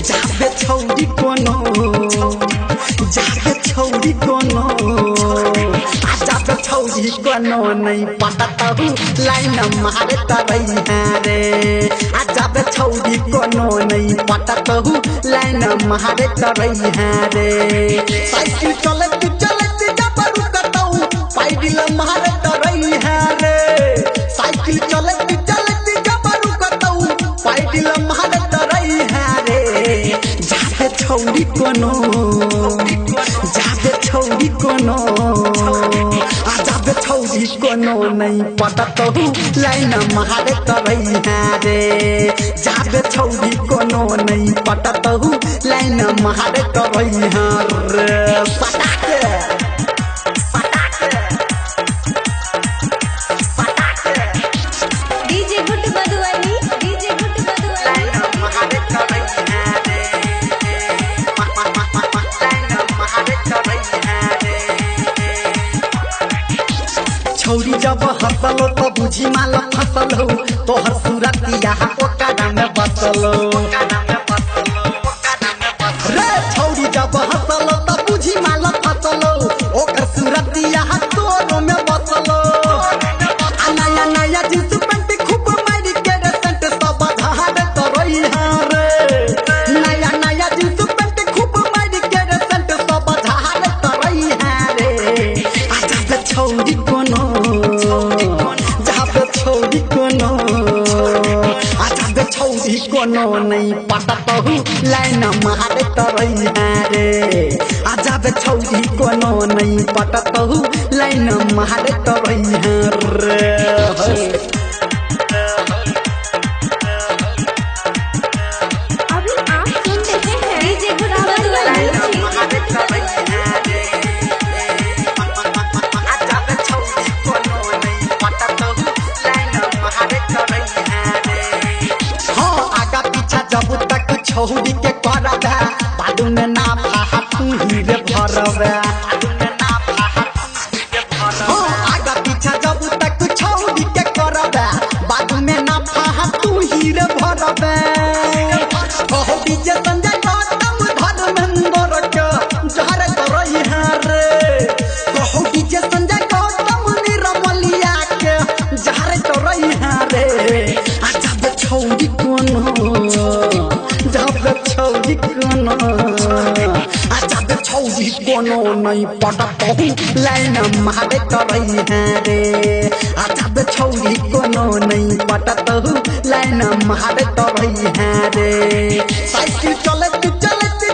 जाबे छौरी कोनो जाबे छौरी कोनो जाबे छौरी कोनो नहीं पता तू लाइन मारे तरई रे जाबे छौरी कोनो नहीं पता तू लाइन मारे तरई रे साइकिल चलत जबरू कतऊ पैदल मारे तरई रे साइकिल चलत जबरू कतऊ पैदल मारे तरई रे जाबे छौरी कोनो जाबे छौरी कोनो जाबे छौरी कोनो नहीं पता तू लाइन मारे तरई रे जाबे छौरी कोनो नहीं पता तू लाइन मारे तरई रे पटाके डीजे गुड मधुबनी लाइन मारे तरई रे लाइन मारे तरई रे छौरी जब हंसलो तो बुझी माल फसल हो तोहर सूरतिया ओकरा में बसल रे छौरी जब हंसलो तो बुझी माल फसल हो ओकर सूरतिया तोरो में बसल नया नया जींस पैंट खूब मारी के रे सेंट सब झाड़ तरई रे नया नया जींस पैंट खूब मारी के रे सेंट सब झाड़ तरई रे जाबे छौरी कोनो जाबे छौरी कोनो जाबे छौरी कोनो नहीं पता तू लाइन मारे तरई रे जाबे छौरी कोनो नहीं पता तू लाइन मारे तरई रे अभी आप सुन रहे हैं डीजे गुड मधुबनी छौरी के करबा बादू में ना फाहा तू ही रे भरबा आगा पीछा जब तक छौरी के करबा बादू में ना फाहा तू ही रे भरबा कहो डीजे संजय गौतम धर्मेंद्र के जहर करई रे कहो डीजे संजय गौतम निरमलिया के जहर करई रे जाबे छौरी कोनो जाबे छौरी कोनो जाबे छौरी कोनो नहीं पता तू लाइन मारे तरई रे जाबे छौरी कोनो नहीं पता तू लाइन मारे तरई रे साइकिल चलत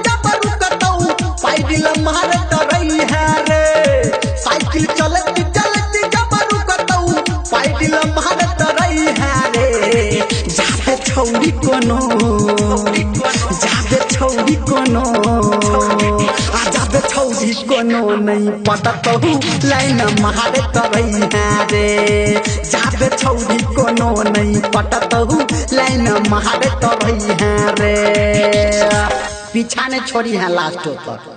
जबरू कतऊ पैदल मारे तरई रे साइकिल चलत जबरू कतऊ पैदल मारे तरई रे जाबे छौरी कोनो जाबे छौरी कोनो जाबे छौरी कोनो नहीं पता तू लाइन मारे तरई रे जाबे छौरी कोनो नहीं पता तू लाइन मारे तरई रे पीछा ने छोड़ी है लास्ट तक।